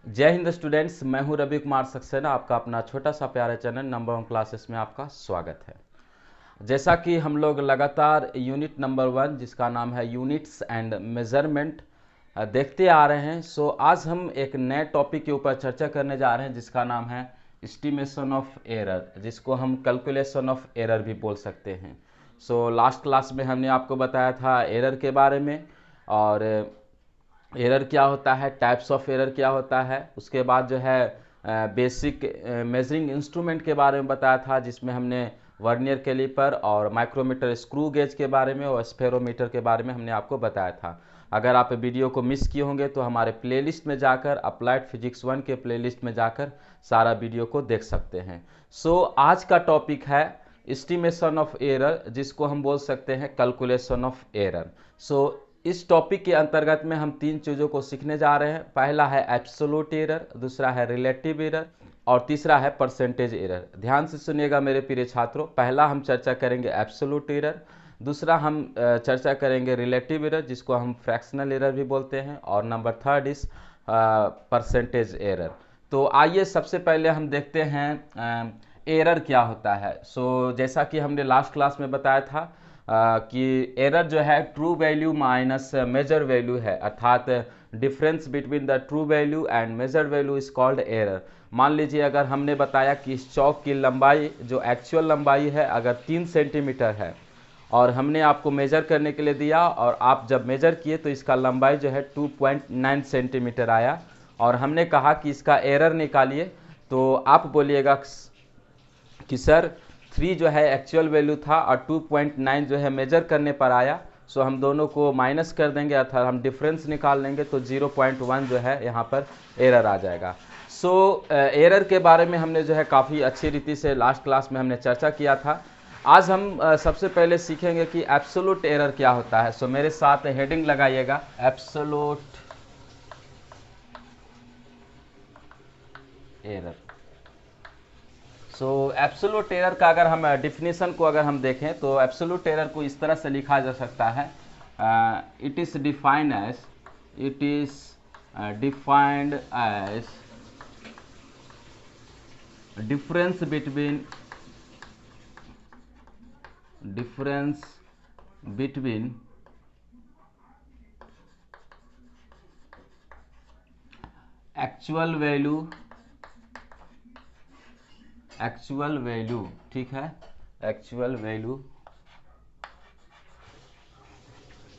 जय हिंद स्टूडेंट्स, मैं हूं रवि कुमार सक्सेना। आपका अपना छोटा सा प्यारा चैनल नंबर वन क्लासेस में आपका स्वागत है। जैसा कि हम लोग लगातार यूनिट नंबर 1 जिसका नाम है यूनिट्स एंड मेजरमेंट देखते आ रहे हैं। सो आज हम एक नए टॉपिक के ऊपर चर्चा करने जा रहे हैं जिसका नाम है एस्टिमेशन ऑफ एरर, जिसको हम कैलकुलेशन ऑफ एरर भी बोल सकते हैं। सो लास्ट क्लास में हमने आपको बताया था एरर के बारे में, और एरर क्या होता है, टाइप्स ऑफ एरर क्या होता है। उसके बाद जो है बेसिक मेजरिंग इंस्ट्रूमेंट के बारे में बताया था, जिसमें हमने वर्नियर कैलिपर और माइक्रोमीटर स्क्रू गेज के बारे में और स्फेरोमीटर के बारे में हमने आपको बताया था। अगर आप वीडियो को मिस किए होंगे तो हमारे प्लेलिस्ट में जाकर अप्लाइड फिजिक्स 1 के प्लेलिस्ट में जाकर सारा वीडियो को देख सकते हैं। सो आज का टॉपिक है एस्टिमेशन ऑफ एरर, जिसको हम बोल सकते हैं कैलकुलेशन ऑफ एरर। सो इस टॉपिक के अंतर्गत में हम 3 चीज़ों को सीखने जा रहे हैं। पहला है एब्सोल्यूट एरर, दूसरा है रिलेटिव एरर और तीसरा है परसेंटेज एरर। ध्यान से सुनिएगा मेरे प्रिय छात्रों। पहला हम चर्चा करेंगे एब्सोल्यूट एरर, दूसरा हम चर्चा करेंगे रिलेटिव एरर जिसको हम फ्रैक्शनल एरर भी बोलते हैं, और नंबर 3 इस परसेंटेज एरर। तो आइए सबसे पहले हम देखते हैं एरर क्या होता है। सो जैसा कि हमने लास्ट क्लास में बताया था कि एरर जो है true value minus measure value है, अर्थात difference between the true value and measure value is called error. मान लीजिए अगर हमने बताया कि इस चौक की लंबाई जो एक्चुअल लंबाई है अगर 3 सेंटीमीटर है और हमने आपको मेजर करने के लिए दिया और आप जब मेजर किए तो इसका लंबाई जो है 2.9 सेंटीमीटर आया, और हमने कहा कि इसका एरर निकालिए, तो आप बोलिएगा कि सर 3 जो है एक्चुअल वैल्यू था और 2.9 जो है मेजर करने पर आया। सो हम दोनों को माइनस कर देंगे, अर्थात हम डिफरेंस निकाल लेंगे, तो 0.1 जो है यहाँ पर एरर आ जाएगा। सो एरर के बारे में हमने जो है काफ़ी अच्छी रीति से लास्ट क्लास में हमने चर्चा किया था। आज हम सबसे पहले सीखेंगे कि एब्सोल्यूट एरर क्या होता है। सो मेरे साथ हेडिंग लगाइएगा, absolute error. So absolute error का अगर हम डिफिनीशन को अगर हम देखें तो एब्सोल्यूट एरर को इस तरह से लिखा जा सकता है, it is defined age difference between actual value, ठीक है, एक्चुअल वैल्यू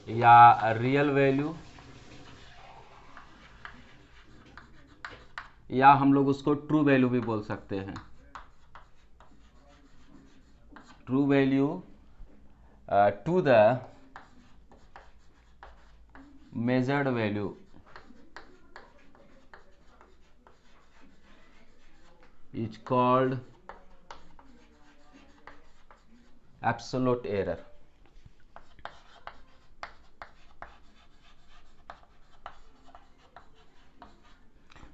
या रियल वैल्यू, या हम लोग उसको ट्रू वैल्यू भी बोल सकते हैं। True value to the measured value is called absolute error।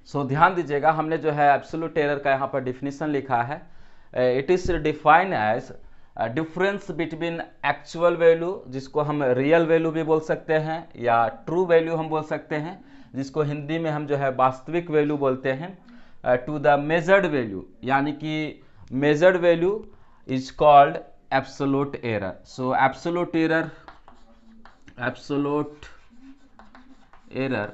So ध्यान दीजिएगा, हमने जो है एब्सोल्यूट एरर का यहाँ पर डिफिनीशन लिखा है, it is defined age difference between actual value, जिसको हम रियल वैल्यू भी बोल सकते हैं, या ट्रू वैल्यू हम बोल सकते हैं, जिसको हिंदी में हम जो है वास्तविक वैल्यू बोलते हैं, टू द मेजर्ड वैल्यू, यानी कि measured value is called absolute error. So absolute error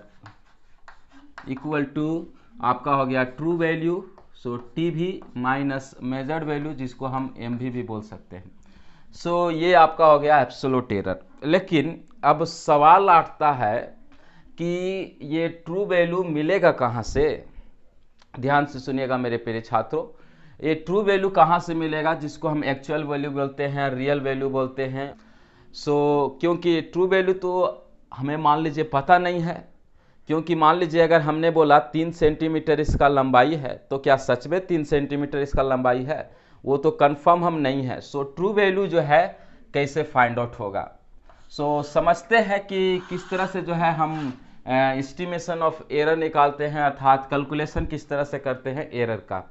equal to आपका हो गया ट्रू वैल्यू, सो टी भी माइनस मेजर्ड वैल्यू, जिसको हम एम भी बोल सकते हैं। सो ये आपका हो गया एब्सोल्यूट एरर। लेकिन अब सवाल उठता है कि ये ट्रू वैल्यू मिलेगा कहाँ से। ध्यान से सुनिएगा मेरे प्यारे छात्रों, ये ट्रू वैल्यू कहाँ से मिलेगा, जिसको हम एक्चुअल वैल्यू बोलते हैं, रियल वैल्यू बोलते हैं। सो क्योंकि ट्रू वैल्यू तो हमें मान लीजिए पता नहीं है, क्योंकि मान लीजिए अगर हमने बोला 3 सेंटीमीटर इसका लंबाई है, तो क्या सच में 3 सेंटीमीटर इसका लंबाई है, वो तो कंफर्म हम नहीं है। सो ट्रू वैल्यू जो है कैसे फाइंड आउट होगा। सो समझते हैं कि किस तरह से जो है हम एस्टिमेशन ऑफ एरर निकालते हैं, अर्थात कैलकुलेशन किस तरह से करते हैं एरर का।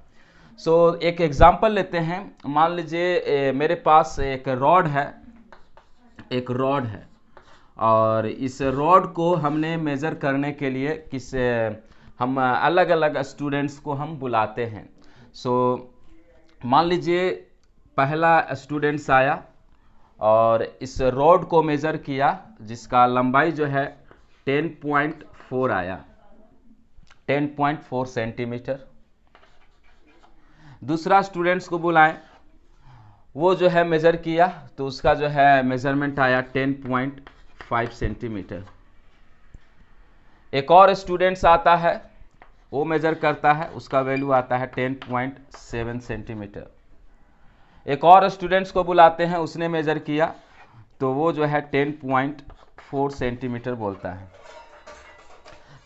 सो एक एग्जांपल लेते हैं। मान लीजिए मेरे पास एक रॉड है और इस रॉड को हमने मेज़र करने के लिए हम अलग अलग स्टूडेंट्स को हम बुलाते हैं। सो मान लीजिए पहला स्टूडेंट्स आया और इस रॉड को मेज़र किया जिसका लंबाई जो है 10.4 आया, 10.4 सेंटीमीटर। दूसरा स्टूडेंट्स को बुलाएं, वो जो है मेज़र किया तो उसका जो है मेज़रमेंट आया 10.5 सेंटीमीटर। एक और स्टूडेंट्स आता है, वो मेज़र करता है, उसका वैल्यू आता है 10.7 सेंटीमीटर। एक और स्टूडेंट्स को बुलाते हैं, उसने मेज़र किया तो वो जो है 10.4 सेंटीमीटर बोलता है।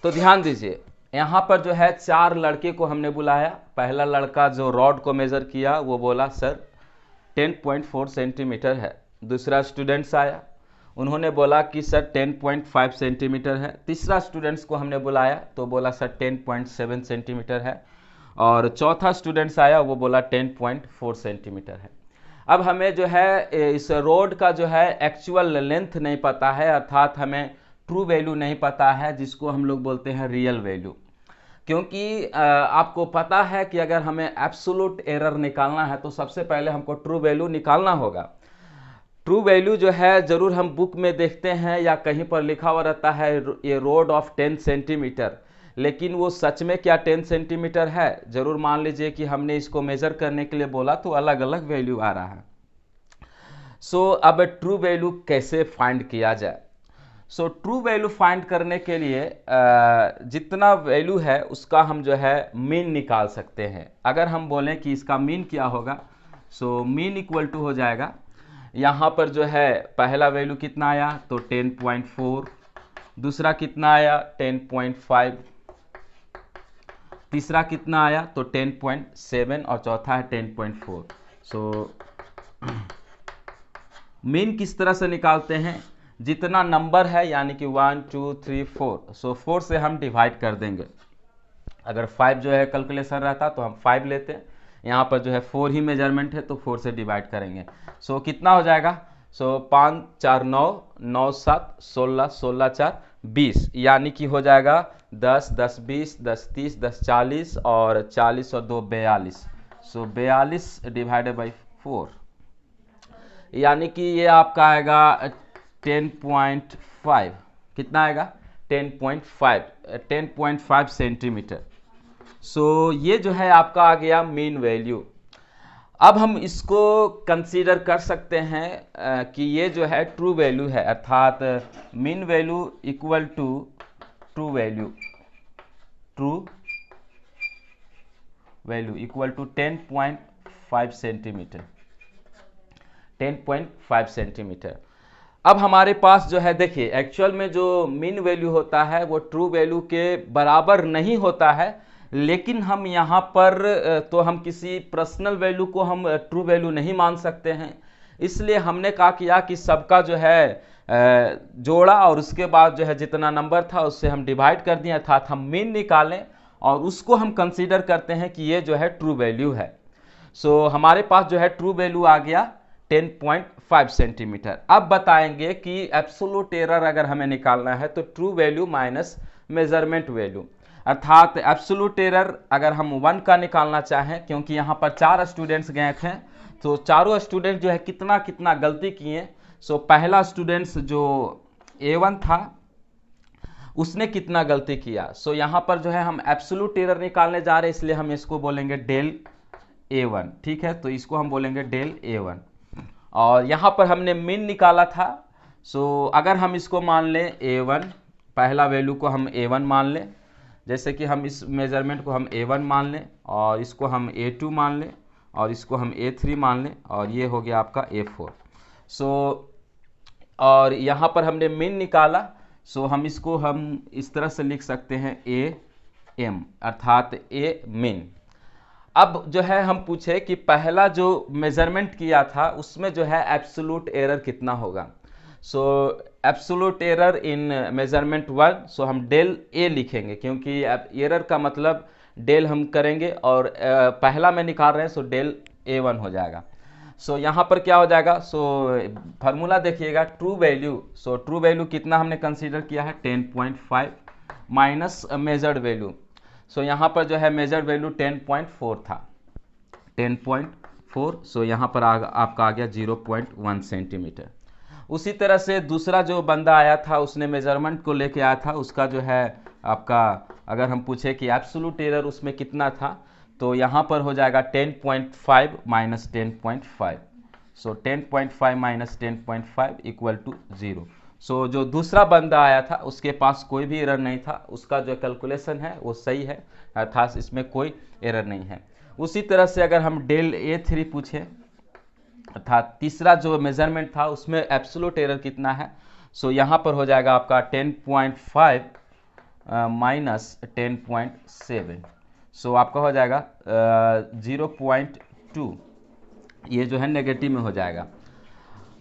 तो ध्यान दीजिए, यहाँ पर जो है 4 लड़के को हमने बुलाया। पहला लड़का जो रॉड को मेज़र किया वो बोला सर 10.4 सेंटीमीटर है। दूसरा स्टूडेंट्स आया, उन्होंने बोला कि सर 10.5 सेंटीमीटर है। तीसरा स्टूडेंट्स को हमने बुलाया तो बोला सर 10.7 सेंटीमीटर है। और चौथा स्टूडेंट्स आया, वो बोला 10.4 सेंटीमीटर है। अब हमें जो है इस रोड का जो है एक्चुअल लेंथ नहीं पता है, अर्थात हमें ट्रू वैल्यू नहीं पता है, जिसको हम लोग बोलते हैं रियल वैल्यू। क्योंकि आपको पता है कि अगर हमें एब्सोल्यूट एरर निकालना है तो सबसे पहले हमको ट्रू वैल्यू निकालना होगा। ट्रू वैल्यू जो है ज़रूर हम बुक में देखते हैं या कहीं पर लिखा हुआ रहता है ये रोड ऑफ 10 सेंटीमीटर, लेकिन वो सच में क्या 10 सेंटीमीटर है? ज़रूर मान लीजिए कि हमने इसको मेज़र करने के लिए बोला तो अलग अलग वैल्यू आ रहा है। सो अब ट्रू वैल्यू कैसे फाइंड किया जाए? सो ट्रू वैल्यू फाइंड करने के लिए जितना वैल्यू है उसका हम जो है मीन निकाल सकते हैं। अगर हम बोलें कि इसका मीन क्या होगा, सो मीन इक्वल टू हो जाएगा, यहाँ पर जो है पहला वैल्यू कितना आया तो 10.4, दूसरा कितना आया 10.5, तीसरा कितना आया तो 10.7 और चौथा है 10.4। सो मीन किस तरह से निकालते हैं? जितना नंबर है यानी कि 1 2 3 4, सो 4 से हम डिवाइड कर देंगे। अगर 5 जो है कैलकुलेशन रहता तो हम 5 लेते हैं, यहाँ पर जो है 4 ही मेजरमेंट है तो 4 से डिवाइड करेंगे। सो कितना हो जाएगा? सो 5 4 9, 9 7 16, 16 4 20, यानी कि हो जाएगा 10 10 20 10 30 10 40 और 40 और 2 42। सो 42 डिवाइडेड बाई 4, यानी कि ये आपका आएगा 10.5। कितना आएगा? 10.5 सेंटीमीटर। सो ये जो है आपका आ गया मीन वैल्यू। अब हम इसको कंसीडर कर सकते हैं कि ये जो है ट्रू वैल्यू है, अर्थात mean value equal to true value, true value equal to 10.5 centimetre, 10.5 centimetre. अब हमारे पास जो है देखिए, एक्चुअल में जो मीन वैल्यू होता है वो ट्रू वैल्यू के बराबर नहीं होता है, लेकिन हम यहाँ पर तो हम किसी पर्सनल वैल्यू को हम ट्रू वैल्यू नहीं मान सकते हैं। इसलिए हमने कहा किया कि सबका जो है जोड़ा और उसके बाद जो है जितना नंबर था उससे हम डिवाइड कर दिए, अर्थात हम मीन निकालें और उसको हम कंसीडर करते हैं कि ये जो है ट्रू वैल्यू है। सो हमारे पास जो है ट्रू वैल्यू आ गया 10.5 सेंटीमीटर। अब बताएंगे कि एब्सोल्यूट एरर अगर हमें निकालना है तो true value minus measurement value, अर्थात एब्सोल्यूट एरर अगर हम 1 का निकालना चाहें, क्योंकि यहाँ पर 4 स्टूडेंट्स गए थे तो चारों स्टूडेंट जो है कितना कितना गलती किए। सो पहला स्टूडेंट्स जो A1 था उसने कितना गलती किया। सो यहाँ पर जो है हम एब्सोल्यूट एरर निकालने जा रहे हैं, इसलिए हम इसको बोलेंगे डेल A1। ठीक है, तो इसको हम बोलेंगे डेल A1। और यहाँ पर हमने मीन निकाला था, सो अगर हम इसको मान लें A1, पहला वैल्यू को हम A1 मान लें, जैसे कि हम इस मेजरमेंट को हम A1 मान लें और इसको हम A2 मान लें और इसको हम A3 मान लें और ये हो गया आपका A4। सो और यहाँ पर हमने मीन निकाला, सो हम इसको हम इस तरह से लिख सकते हैं AM, अर्थात A मीन। अब जो है हम पूछे कि पहला जो मेजरमेंट किया था उसमें जो है एब्सोल्यूट एरर कितना होगा। सो एब्सोल्यूट एरर इन मेजरमेंट 1, सो हम डेल A लिखेंगे, क्योंकि एरर का मतलब डेल हम करेंगे और पहला में निकाल रहे हैं, सो डेल A1 हो जाएगा। सो यहाँ पर क्या हो जाएगा? सो फार्मूला देखिएगा, true value, so true value कितना हमने कंसीडर किया है 10.5 माइनस मेजर्ड वैल्यू। सो यहाँ पर जो है मेजर वैल्यू 10.4 था, 10.4। सो यहाँ पर आपका आ गया 0.1 सेंटीमीटर। उसी तरह से दूसरा जो बंदा आया था उसने मेजरमेंट को लेके आया था, उसका जो है आपका अगर हम पूछे कि एब्सोल्यूट एरर उसमें कितना था, तो यहाँ पर हो जाएगा 10.5 minus 10.5। So 10.5 minus 10.5 equal to 0। So जो दूसरा बंदा आया था उसके पास कोई भी एरर नहीं था, उसका जो कैलकुलेशन है वो सही है, अर्थात इसमें कोई एरर नहीं है। उसी तरह से अगर हम डेल A3 पूछे, अर्थात तीसरा जो मेजरमेंट था उसमें एब्सोल्यूट एरर कितना है, सो यहाँ पर हो जाएगा आपका 10.5 माइनस 10.7। सो आपका हो जाएगा 0.2, ये जो है नेगेटिव में हो जाएगा।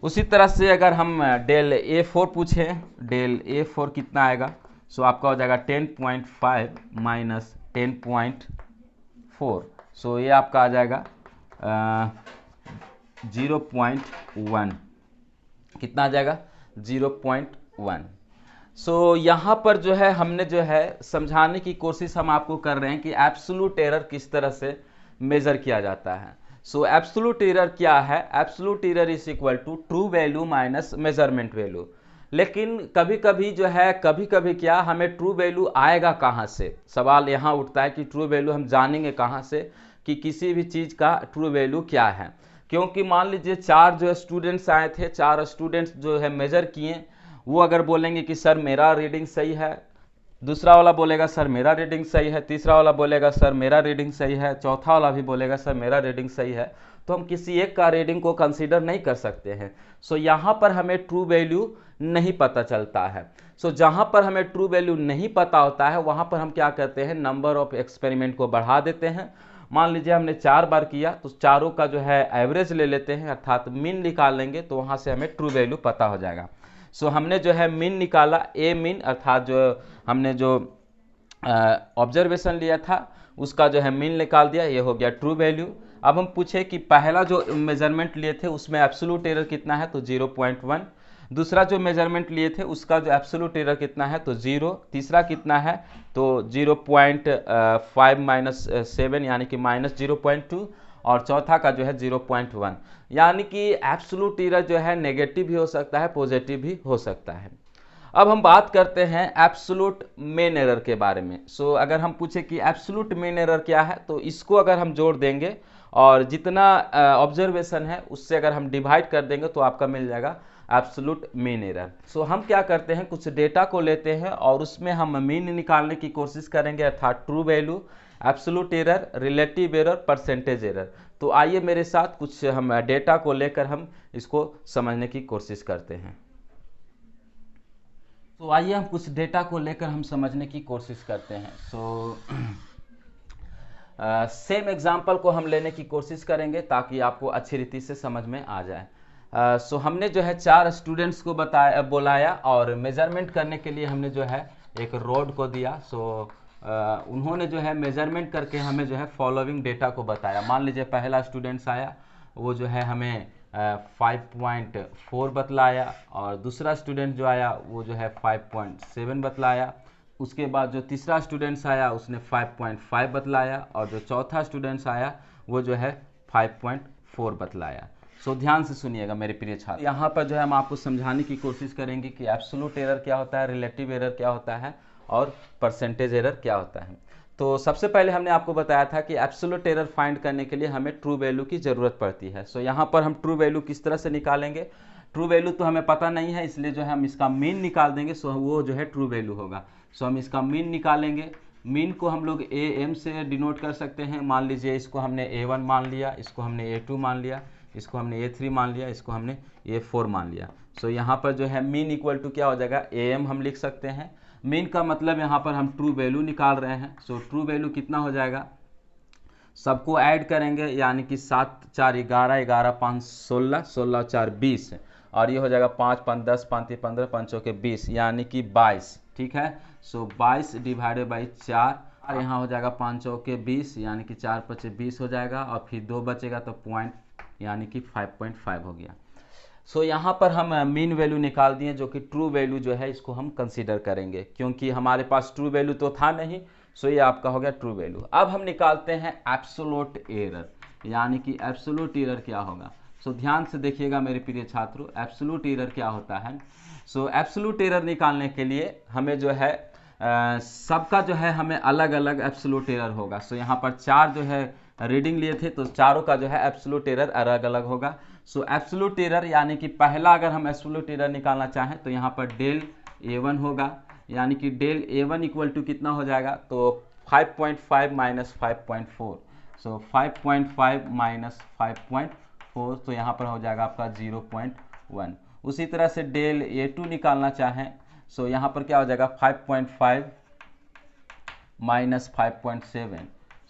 उसी तरह से अगर हम डेल A4 पूछें, डेल A4 कितना आएगा, सो आपका हो जाएगा 10.5 माइनस 10.4। सो ये आपका आ जाएगा 0.1, कितना आ जाएगा 0.1। सो यहाँ पर जो है हमने जो है समझाने की कोशिश हम आपको कर रहे हैं कि एब्सोल्यूट एरर किस तरह से मेजर किया जाता है। सो एब्सोल्यूट एरर क्या है, absolute error is equal to true value minus measurement value. लेकिन कभी कभी जो है कभी कभी क्या हमें ट्रू वैल्यू आएगा कहाँ से, सवाल यहाँ उठता है कि ट्रू वैल्यू हम जानेंगे कहाँ से कि किसी भी चीज़ का ट्रू वैल्यू क्या है। क्योंकि मान लीजिए 4 जो स्टूडेंट्स आए थे, 4 स्टूडेंट्स जो है मेजर किए, वो अगर बोलेंगे कि सर मेरा रीडिंग सही है, दूसरा वाला बोलेगा सर मेरा रीडिंग सही है, तीसरा वाला बोलेगा सर मेरा रीडिंग सही है, चौथा वाला भी बोलेगा सर मेरा रीडिंग सही है, तो हम किसी एक का रीडिंग को कंसीडर नहीं कर सकते हैं। सो यहाँ पर हमें ट्रू वैल्यू नहीं पता चलता है। सो जहाँ पर हमें ट्रू वैल्यू नहीं पता होता है वहाँ पर हम क्या करते हैं, नंबर ऑफ एक्सपेरिमेंट को बढ़ा देते हैं। मान लीजिए हमने 4 बार किया तो चारों का जो है एवरेज ले लेते हैं, अर्थात मीन निकाल लेंगे, तो वहाँ से हमें ट्रू वैल्यू पता हो जाएगा। सो हमने जो है मीन निकाला, ए मीन, अर्थात जो हमने जो ऑब्जर्वेशन लिया था उसका जो है मीन निकाल दिया, ये हो गया ट्रू वैल्यू। अब हम पूछे कि पहला जो मेजरमेंट लिए थे उसमें एब्सोल्यूट एरर कितना है, तो 0.1। दूसरा जो मेजरमेंट लिए थे उसका जो एब्सोल्यूट एरर कितना है, तो 0। तीसरा कितना है, तो 0.5 माइनस 7 यानी कि माइनस 0.2, और चौथा का जो है 0.1। यानी कि एब्सोल्यूट एरर जो है नेगेटिव भी हो सकता है, पॉजिटिव भी हो सकता है। अब हम बात करते हैं एब्सोल्यूट मीन एरर के बारे में। सो अगर हम पूछे कि एब्सोल्यूट मीन एरर क्या है, तो इसको अगर हम जोड़ देंगे और जितना ऑब्जर्वेशन है उससे अगर हम डिवाइड कर देंगे तो आपका मिल जाएगा एब्सोल्यूट मीन एरर। सो हम क्या करते हैं, कुछ डेटा को लेते हैं और उसमें हम मीन निकालने की कोशिश करेंगे, अर्थात true value, absolute error, relative error, percentage error. तो आइए मेरे साथ कुछ हम डेटा को लेकर हम इसको समझने की कोशिश करते हैं। तो आइए हम कुछ डेटा को लेकर हम समझने की कोशिश करते हैं। सो सेम एग्जांपल को हम लेने की कोशिश करेंगे ताकि आपको अच्छी रीति से समझ में आ जाए। सो हमने जो है 4 स्टूडेंट्स को बुलाया और मेजरमेंट करने के लिए हमने जो है एक रोड को दिया। सो उन्होंने जो है मेजरमेंट करके हमें जो है फॉलोइंग डेटा को बताया। मान लीजिए पहला स्टूडेंट्स आया, वो जो है हमें 5.4 बतलाया, और दूसरा स्टूडेंट जो आया वो जो है 5.7 बतलाया। उसके बाद जो तीसरा स्टूडेंट्स आया उसने 5.5 बतलाया, और जो चौथा स्टूडेंट्स आया वो जो है 5.4 बतलाया। सो ध्यान से सुनिएगा मेरे प्रिय छात्र, यहाँ पर जो है हम आपको समझाने की कोशिश करेंगे कि एब्सोल्यूट एरर क्या होता है, रिलेटिव एरर क्या होता है, और परसेंटेज एरर क्या होता है। तो सबसे पहले हमने आपको बताया था कि एब्सोल्यूट एरर फाइंड करने के लिए हमें ट्रू वैल्यू की ज़रूरत पड़ती है। सो यहाँ पर हम ट्रू वैल्यू किस तरह से निकालेंगे, ट्रू वैल्यू तो हमें पता नहीं है, इसलिए जो है हम इसका मीन निकाल देंगे। सो वो जो है ट्रू वैल्यू होगा। सो हम इसका मीन निकालेंगे। मीन को हम लोग AM से डिनोट कर सकते हैं। मान लीजिए इसको हमने A1 मान लिया, इसको हमने A2 मान लिया, इसको हमने A3 मान लिया, इसको हमने A4 मान लिया। सो यहाँ पर जो है मीन इक्वल टू क्या हो जाएगा, AM हम लिख सकते हैं। मीन का मतलब यहाँ पर हम ट्रू वैल्यू निकाल रहे हैं। सो ट्रू वैल्यू कितना हो जाएगा, सबको ऐड करेंगे, यानी कि 7 4 11, 11 5 16, 16 4 20, और ये हो जाएगा 5 5 10, 5 3 15, 5 चौके 20, यानी कि 22। ठीक है। सो 22 डिवाइडेड बाई 4, और यहाँ हो जाएगा 5 चौके 20, यानी कि 4 5 20 हो जाएगा, और फिर 2 बचेगा तो पॉइंट, यानी कि 5.5 हो गया। सो यहाँ पर हम मीन वैल्यू निकाल दिए, जो कि ट्रू वैल्यू जो है इसको हम कंसीडर करेंगे, क्योंकि हमारे पास ट्रू वैल्यू तो था नहीं, सो ये आपका हो गया ट्रू वैल्यू। अब हम निकालते हैं एब्सोल्यूट एरर, यानी कि एब्सोल्यूट एरर क्या होगा। सो ध्यान से देखिएगा मेरे प्रिय छात्रों, एब्सोल्यूट एरर क्या होता है। सो एब्सोल्यूट एरर निकालने के लिए हमें जो है सबका जो है हमें अलग अलग एब्सोल्यूट एरर होगा। सो यहाँ पर 4 जो है रीडिंग लिए थे, तो चारों का जो है एब्सोल्यूट एरर अलग अलग होगा। सो एब्सोल्यूट एरर यानी कि पहला अगर हम एब्सोल्यूट एरर निकालना चाहें तो यहाँ पर डेल A1 होगा, यानी कि डेल A1 इक्वल टू कितना हो जाएगा, तो 5.5 माइनस 5.4। सो 5.5 माइनस 5.4, तो यहाँ पर हो जाएगा आपका 0.1। उसी तरह से डेल A2 निकालना चाहें, सो यहाँ पर क्या हो जाएगा 5.5 माइनस 5.7,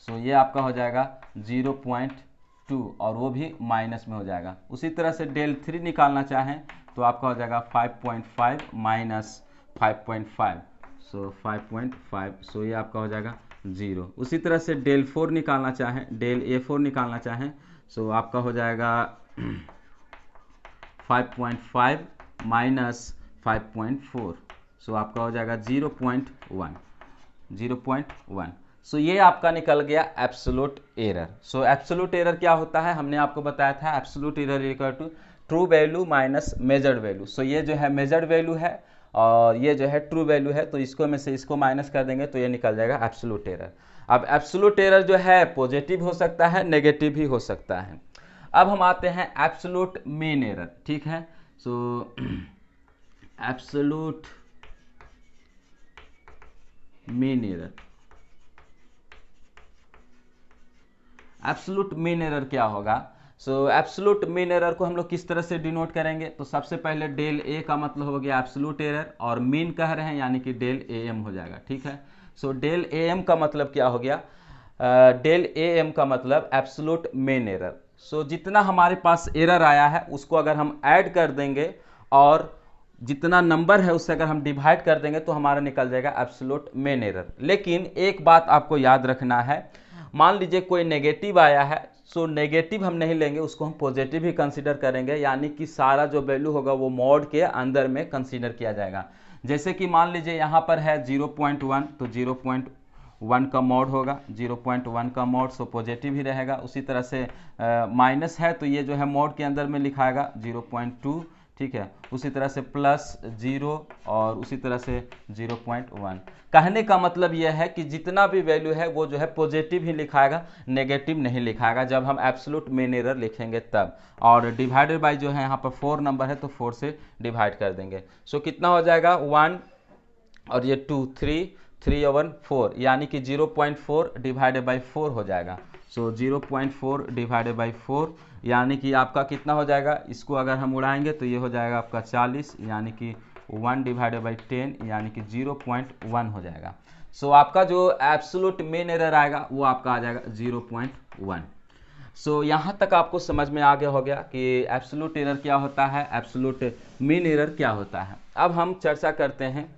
सो ये आपका हो जाएगा 0.2 और वो भी माइनस में हो जाएगा। उसी तरह से डेल 3 निकालना चाहें तो आपका हो जाएगा 5.5 माइनस 5.5, सो 5.5, सो ये आपका हो जाएगा 0। उसी तरह से डेल 4 निकालना चाहें, डेल A4 निकालना चाहें, सो आपका हो जाएगा 5.5 माइनस 5.4, सो आपका हो जाएगा 0.1। सो ये आपका निकल गया absolute error. So absolute error क्या होता है, हमने आपको बताया था absolute error equal to true value minus measured value. So ये जो है मेजर्ड वैल्यू है और ये जो है ट्रू वैल्यू है, तो इसको में से इसको माइनस कर देंगे तो ये निकल जाएगा एब्सोल्यूट एरर। अब एब्सोल्यूट एरर जो है पॉजिटिव हो सकता है, नेगेटिव भी हो सकता है। अब हम आते हैं एब्सोल्यूट मीन एरर, ठीक है। सो absolute mean error, absolute mean error क्या होगा। सो एब्सोल्यूट मीन एरर को हम लोग किस तरह से डिनोट करेंगे, तो सबसे पहले डेल ए का मतलब हो गया एब्सोल्यूट एरर और मीन कह रहे हैं यानी कि डेल ए एम हो जाएगा, ठीक है। सो डेल ए एम का मतलब क्या हो गया, डेल ए एम का मतलब एब्सोल्यूट मीन एरर। सो जितना हमारे पास एरर आया है उसको अगर हम ऐड कर देंगे और जितना नंबर है उससे अगर हम डिवाइड कर देंगे तो हमारा निकल जाएगा एब्सोल्यूट मीन एरर। लेकिन एक बात आपको याद रखना है, मान लीजिए कोई नेगेटिव आया है, सो नेगेटिव हम नहीं लेंगे, उसको हम पॉजिटिव ही कंसीडर करेंगे, यानी कि सारा जो वैल्यू होगा वो मॉड के अंदर में कंसीडर किया जाएगा। जैसे कि मान लीजिए यहाँ पर है 0.1, तो 0.1 का मॉड होगा, 0.1 का मॉड, सो पॉजिटिव ही रहेगा। उसी तरह से माइनस है तो ये जो है मॉड के अंदर में लिखाएगा 0.2, ठीक है। उसी तरह से प्लस 0 और उसी तरह से 0.1। कहने का मतलब यह है कि जितना भी वैल्यू है वो जो है पॉजिटिव ही लिखाएगा, नेगेटिव नहीं लिखाएगा जब हम एब्सोल्यूट मीन एरर लिखेंगे तब। और डिवाइडेड बाय जो है यहाँ पर 4 नंबर है तो 4 से डिवाइड कर देंगे। सो कितना हो जाएगा 1 और ये 2, 3 और 1 4, यानी कि 0.4 डिवाइडेड बाई 4 हो जाएगा। सो 0.4 डिवाइडेड बाई 4 यानी कि आपका कितना हो जाएगा, इसको अगर हम उड़ाएंगे तो ये हो जाएगा आपका 40, यानी कि 1 डिवाइडेड बाई 10 यानी कि 0.1 हो जाएगा। सो आपका जो एब्सोल्यूट मीन एरर आएगा वो आपका आ जाएगा 0.1। सो यहाँ तक आपको समझ में आ गया हो गया कि एब्सोल्यूट एरर क्या होता है, एब्सोल्यूट मीन एरर क्या होता है। अब हम चर्चा करते हैं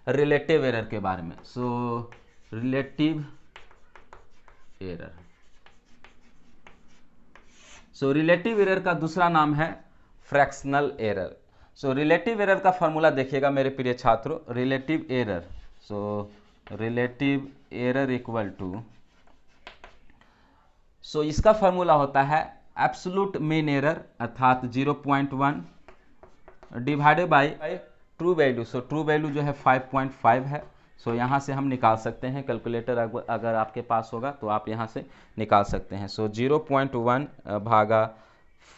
रिलेटिव एरर के बारे में। So relative error, so relative error का दूसरा नाम है fractional error. So relative error का फॉर्मूला देखिएगा मेरे प्रिय छात्रों, relative error, so relative error equal to, so इसका फॉर्मूला होता है एब्सोल्यूट मीन एरर अर्थात 0.1 divided by true value. So true value जो है 5.5 है। सो यहाँ से हम निकाल सकते हैं, कैलकुलेटर अगर आपके पास होगा तो आप यहाँ से निकाल सकते हैं। सो 0.1 भागा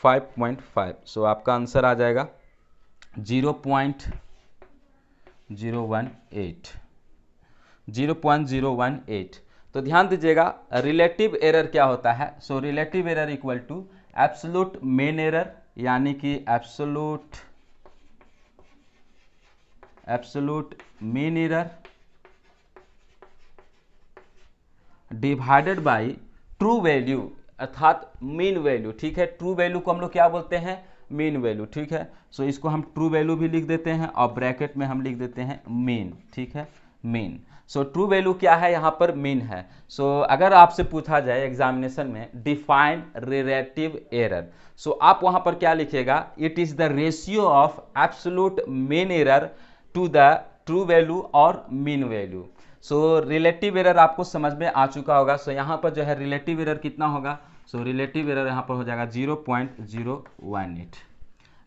5.5, सो आपका आंसर आ जाएगा 0.018। तो ध्यान दीजिएगा रिलेटिव एरर क्या होता है। So relative error equal to absolute mean error, यानी कि absolute mean error divided by true value अर्थात मीन वैल्यू, ठीक है। ट्रू वैल्यू को हम लोग क्या बोलते हैं, मीन वैल्यू, ठीक है। सो इसको हम ट्रू वैल्यू भी लिख देते हैं और ब्रैकेट में हम लिख देते हैं मीन, ठीक है, मीन। सो ट्रू वैल्यू क्या है, यहाँ पर मीन है। सो अगर आपसे पूछा जाए एग्जामिनेशन में डिफाइन रिलेटिव एरर, सो आप वहाँ पर क्या लिखेगा, it is the ratio of absolute mean error to the true value और mean value. So relative error आपको समझ में आ चुका होगा। सो यहाँ पर जो है रिलेटिव एरर कितना होगा, सो रिलेटिव एरर यहाँ पर हो जाएगा 0.018।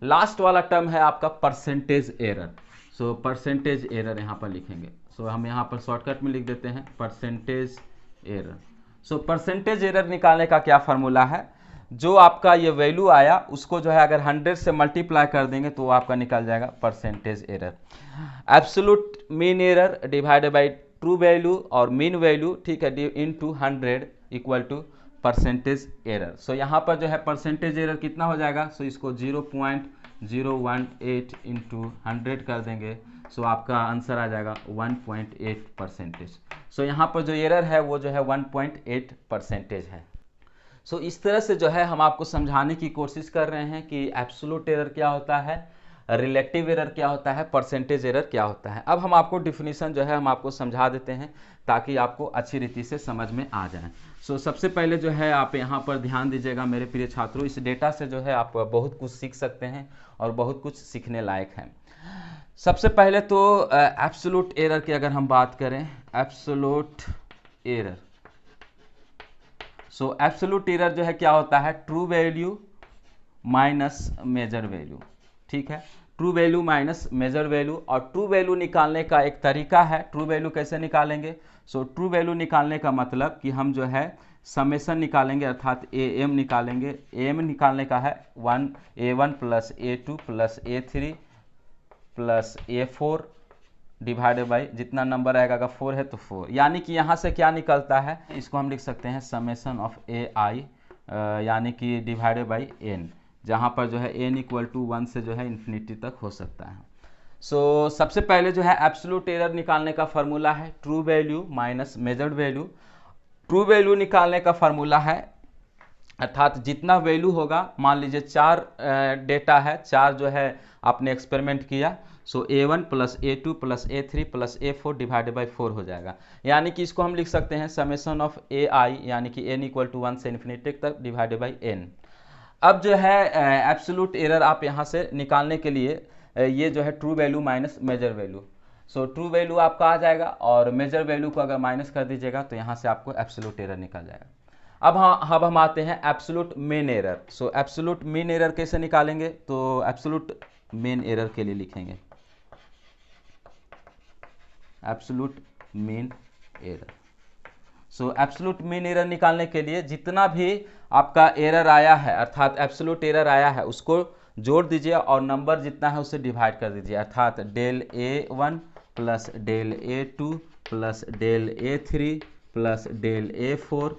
लास्ट वाला टर्म है आपका percentage error. So percentage error यहाँ पर लिखेंगे। सो हम यहाँ पर शॉर्टकट में लिख देते हैं percentage error. So percentage error निकालने का क्या फार्मूला है, जो आपका ये वैल्यू आया उसको जो है अगर 100 से मल्टीप्लाई कर देंगे तो आपका निकल जाएगा percentage error. Absolute mean error divided by true value और मीन वैल्यू, ठीक है, into 100 equal to percentage error. So यहाँ पर जो है परसेंटेज एरर कितना हो जाएगा, सो इसको 0.018 इंटू 100 कर देंगे। सो आपका आंसर आ जाएगा 1.8%। सो यहाँ पर जो एरर है वो जो है 1.8% है। सो इस तरह से जो है हम आपको समझाने की कोशिश कर रहे हैं कि एब्सोल्यूट एरर क्या होता है, रिलेटिव एरर क्या होता है, परसेंटेज एरर क्या होता है। अब हम आपको डिफिनीशन जो है हम आपको समझा देते हैं ताकि आपको अच्छी रीति से समझ में आ जाए। सो सबसे पहले जो है आप यहाँ पर ध्यान दीजिएगा मेरे प्रिय छात्रों, इस डेटा से जो है आप बहुत कुछ सीख सकते हैं और बहुत कुछ सीखने लायक है। सबसे पहले तो एब्सोल्यूट एरर की अगर हम बात करें, absolute error, so absolute error जो है क्या होता है, true value minus measure value, ठीक है, true value minus measure value. और ट्रू वैल्यू निकालने का एक तरीका है, ट्रू वैल्यू कैसे निकालेंगे, सो ट्रू वैल्यू निकालने का मतलब कि हम जो है समेसन निकालेंगे, अर्थात AM निकालेंगे। AM निकालने का है A1 plus A2 plus A3 plus A4 divided by जितना नंबर आएगा, अगर 4 है तो 4, यानी कि यहाँ से क्या निकलता है, इसको हम लिख सकते हैं समेसन ऑफ AI यानी कि डिवाइडेड बाई n, जहाँ पर जो है n इक्वल टू 1 से जो है इन्फिनिटी तक हो सकता है। सो सबसे पहले जो है एब्सोल्यूट एरर निकालने का फार्मूला है true value minus measured value. True value निकालने का फार्मूला है, अर्थात जितना वैल्यू होगा, मान लीजिए 4 डेटा है, 4 जो है आपने एक्सपेरिमेंट किया, सो A1 plus A2 plus A3 plus A4 divided by 4 हो जाएगा। यानी कि इसको हम लिख सकते हैं समेसन ऑफ AI यानी कि n इक्वल टू 1 से इन्फिनिटी तक डिवाइडेड बाई n। अब जो है एब्सोल्यूट एरर आप यहाँ से निकालने के लिए ये जो है true value minus measure value, so true value आपका आ जाएगा और मेजर वैल्यू को अगर माइनस कर दीजिएगा तो यहाँ से आपको एब्सोल्यूट एरर निकल जाएगा। अब हम आते हैं absolute mean error. So absolute mean error कैसे निकालेंगे, तो एब्सोल्यूट मीन एरर के लिए लिखेंगे absolute mean error. So absolute mean error निकालने के लिए जितना भी आपका एरर आया है, अर्थात एब्सोल्यूट एरर आया है, उसको जोड़ दीजिए और नंबर जितना है उससे डिवाइड कर दीजिए, अर्थात del A1 plus del A2 plus del A3 plus del A4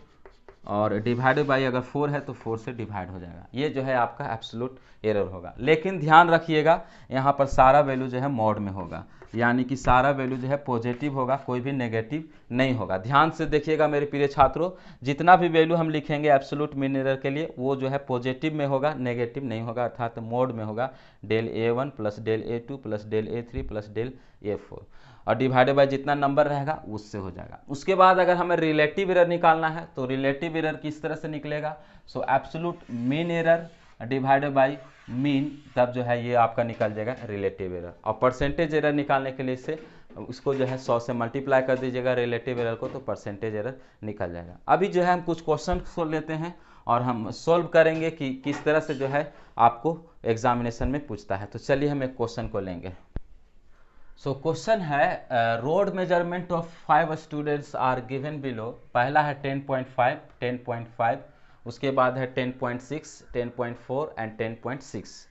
और डिवाइडेड बाई अगर 4 है तो 4 से डिवाइड हो जाएगा। ये जो है आपका एब्सोल्यूट एरर होगा। लेकिन ध्यान रखिएगा यहाँ पर सारा वैल्यू जो है मॉड में होगा, यानी कि सारा वैल्यू जो है पॉजिटिव होगा, कोई भी नेगेटिव नहीं होगा। ध्यान से देखिएगा मेरे प्रिय छात्रों, जितना भी वैल्यू हम लिखेंगे एब्सोल्यूट मीन एरर के लिए वो जो है पॉजिटिव में होगा, नेगेटिव नहीं होगा, अर्थात मोड में होगा। Del A1 plus del A2 plus del A3 plus del A4 और डिवाइडेड बाय जितना नंबर रहेगा उससे हो जाएगा। उसके बाद अगर हमें रिलेटिव एरर निकालना है तो रिलेटिव एरर किस तरह से निकलेगा, सो absolute mean error divided bye mean, तब जो है ये आपका निकल जाएगा रिलेटिव एरर। और परसेंटेज एरर निकालने के लिए से उसको जो है 100 से मल्टीप्लाई कर दीजिएगा रिलेटिव एरर को, तो परसेंटेज एरर निकल जाएगा। अभी जो है हम कुछ क्वेश्चन को लेते हैं और हम सोल्व करेंगे कि किस तरह से जो है आपको एग्जामिनेशन में पूछता है। तो चलिए हम एक क्वेश्चन को लेंगे। सो क्वेश्चन है rod measurement of 5 students are given below. पहला है 10.5, 10.5, उसके बाद है 10.6, 10.4 एंड 10.6।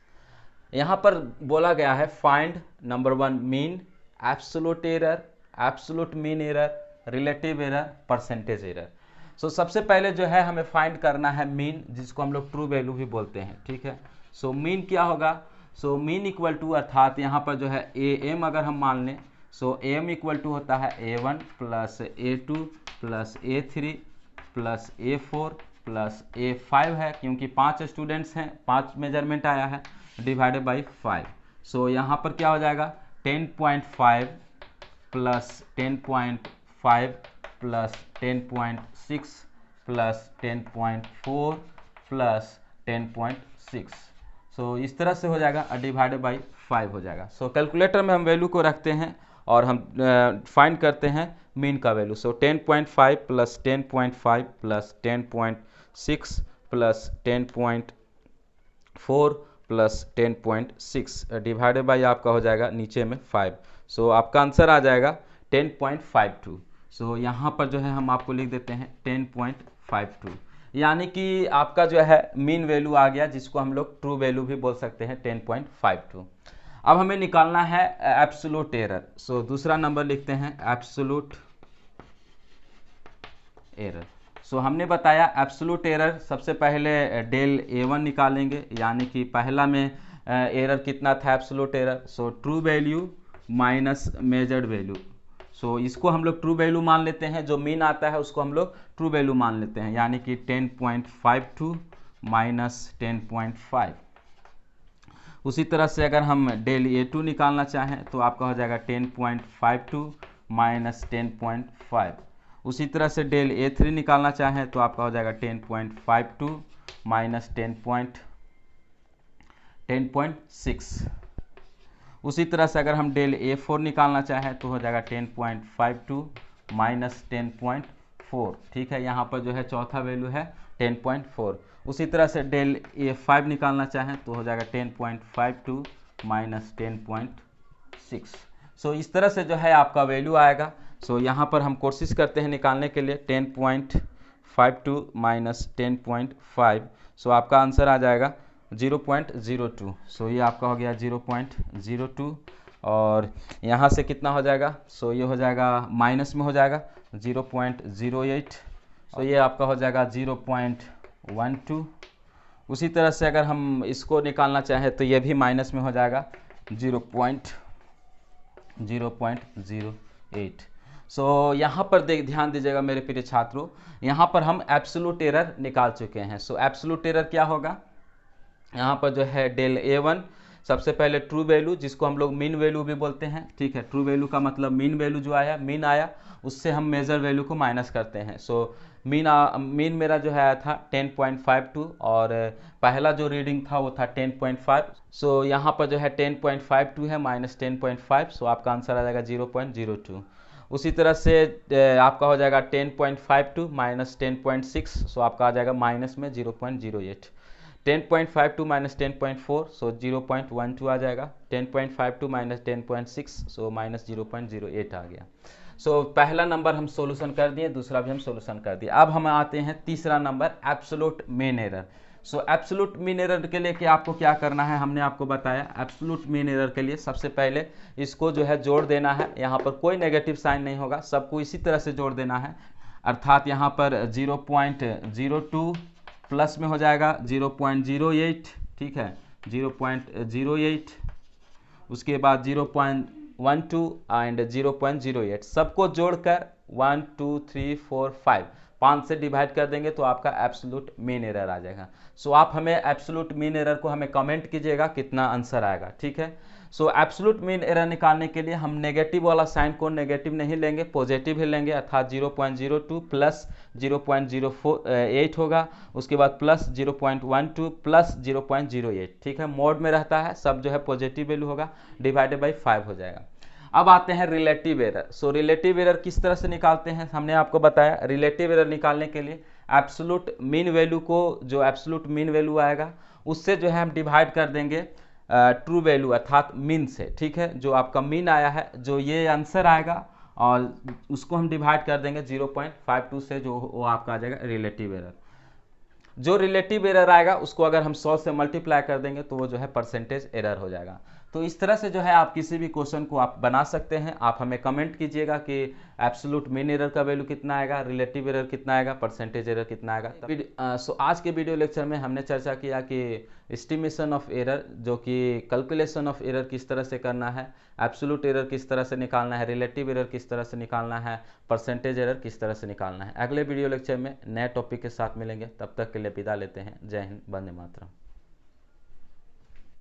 यहाँ पर बोला गया है find number 1 mean, absolute error, absolute mean error, relative error, percentage error. So सबसे पहले जो है हमें फाइंड करना है मीन, जिसको हम लोग ट्रू वैल्यू भी बोलते हैं, ठीक है। सो मीन क्या होगा, सो मीन इक्वल टू, अर्थात यहाँ पर जो है AM अगर हम मान लें, सो AM इक्वल टू होता है A1 plus A2 plus A3 plus A4 plus A5 है, क्योंकि 5 स्टूडेंट्स हैं, 5 मेजरमेंट आया है, डिवाइडेड बाई 5। सो यहाँ पर क्या हो जाएगा 10.5 प्लस 10.5 प्लस 10.6 प्लस 10.4 प्लस 10.6। सो इस तरह से हो जाएगा डिवाइडेड बाई 5 हो जाएगा। सो कैलकुलेटर में हम वैल्यू को रखते हैं और हम फाइंड करते हैं मीन का value. So 10.5 plus 10.5 plus 10.6 plus 10.4 plus 10.6 divided by आपका हो जाएगा नीचे में 5। सो आपका आंसर आ जाएगा 10.52। सो यहाँ पर जो है हम आपको लिख देते हैं 10.52, यानी कि आपका जो है मीन वैल्यू आ गया, जिसको हम लोग ट्रू वैल्यू भी बोल सकते हैं 10.52। अब हमें निकालना है एब्सोल्यूट एरर। सो दूसरा नंबर लिखते हैं एब्सोल्यूट एरर। सो हमने बताया एब्सोल्यूट एरर सबसे पहले डेल A1 निकालेंगे, यानी कि पहला में एरर कितना था absolute error. So true value minus measured value. So इसको हम लोग ट्रू वैल्यू मान लेते हैं, जो मीन आता है उसको हम लोग ट्रू वैल्यू मान लेते हैं, यानी कि 10.52 माइनस 10.5। उसी तरह से अगर हम डेल A2 निकालना चाहें तो आपका हो जाएगा 10.52 माइनस 10.5। उसी तरह से डेल A3 निकालना चाहें तो आपका हो जाएगा 10.52 माइनस 10.6। उसी तरह से अगर हम डेल A4 निकालना चाहें तो हो जाएगा 10.52 माइनस 10.4। ठीक है, यहाँ पर जो है चौथा वैल्यू है 10.4। उसी तरह से डेल A5 निकालना चाहें तो हो जाएगा 10.52 माइनस 10.6। सो इस तरह से जो है आपका वैल्यू आएगा। सो यहाँ पर हम कोशिश करते हैं निकालने के लिए 10.52 माइनस 10.5। सो आपका आंसर आ जाएगा 0.02। सो ये आपका हो गया 0.02, और यहाँ से कितना हो जाएगा, सो ये हो जाएगा माइनस में हो जाएगा 0.08। सो ये आपका हो जाएगा 0.12। उसी तरह से अगर हम इसको निकालना चाहें तो ये भी माइनस में हो जाएगा 0.08। सो यहाँ पर ध्यान दीजिएगा मेरे प्रिय छात्रों, यहाँ पर हम एब्सोल्यूट एरर निकाल चुके हैं। सो एब्सोल्यूट एरर क्या होगा, यहाँ पर जो है डेल A1 सबसे पहले ट्रू वैल्यू, जिसको हम लोग मीन वैल्यू भी बोलते हैं। ठीक है, ट्रू वैल्यू का मतलब मीन वैल्यू जो आया, मीन आया उससे हम मेजर वैल्यू को माइनस करते हैं। सो मीन मेरा जो है आया था 10.52, और पहला जो रीडिंग था वो था 10.5। सो यहाँ पर जो है 10.52 है माइनस 10.5। सो आपका आंसर आ जाएगा 0.02। उसी तरह से आपका हो जाएगा 10.52 माइनस 10.6। सो आपका आ जाएगा माइनस में 0.08। 10.52 माइनस 10.4, सो 0.12 आ जाएगा। 10.52 माइनस 10.6, सो माइनस 0.08 आ गया। सो पहला नंबर हम सोल्यूशन कर दिए, दूसरा भी हम सोल्यूशन कर दिए। अब हम आते हैं तीसरा number absolute mean error. So absolute mean error के लिए कि आपको क्या करना है, हमने आपको बताया एब्सोल्यूट मीन एरर के लिए सबसे पहले इसको जो है जोड़ देना है। यहाँ पर कोई नेगेटिव साइन नहीं होगा, सबको इसी तरह से जोड़ देना है। अर्थात यहाँ पर 0.02 प्लस में हो जाएगा 0.08। ठीक है, 0.08, उसके बाद 0.12 एंड 0.08, सबको जोड़कर 1 2 3 4 5 से डिवाइड कर देंगे तो आपका एब्सोल्यूट मीन एरर आ जाएगा। सो आप हमें एब्सोल्यूट मीन एरर को हमें कमेंट कीजिएगा कितना आंसर आएगा। ठीक है, सो एब्सोल्यूट मीन एरर निकालने के लिए हम नेगेटिव वाला साइन को नेगेटिव नहीं लेंगे, पॉजिटिव ही लेंगे, अर्थात 0.02 प्लस 0.08 होगा, उसके बाद प्लस 0.12 प्लस 0.08। ठीक है, मोड में रहता है, सब जो है पॉजिटिव वैल्यू होगा, डिवाइडेड बाई 5 हो जाएगा। अब आते हैं relative error. So relative error किस तरह से निकालते हैं, हमने आपको बताया। रिलेटिव एरर निकालने के लिए एब्सोल्यूट मीन वैल्यू को, जो एब्सोल्यूट मीन वैल्यू आएगा उससे जो है हम डिवाइड कर देंगे ट्रू वैल्यू अर्थात मीन से। ठीक है, जो आपका मीन आया है, जो ये आंसर आएगा, और उसको हम डिवाइड कर देंगे 0.52 से, जो वो आपका आ जाएगा रिलेटिव एरर। जो रिलेटिव एरर आएगा उसको अगर हम 100 से मल्टीप्लाई कर देंगे तो वो जो है परसेंटेज एरर हो जाएगा। तो इस तरह से जो है आप किसी भी क्वेश्चन को आप बना सकते हैं। आप हमें कमेंट कीजिएगा कि एब्सोल्यूट मीन एरर का वैल्यू कितना आएगा, रिलेटिव एरर कितना आएगा, परसेंटेज एरर कितना आएगा। सो आज के वीडियो लेक्चर में हमने चर्चा किया कि एस्टिमेशन ऑफ एरर, जो कि कैलकुलेशन ऑफ एरर किस तरह से करना है, एब्सोल्यूट एरर किस तरह से निकालना है, रिलेटिव एरर किस तरह से निकालना है, परसेंटेज एरर किस तरह से निकालना है। अगले वीडियो लेक्चर में नए टॉपिक के साथ मिलेंगे, तब तक के लिए विदा लेते हैं। जय हिंद, वंदे मातरम।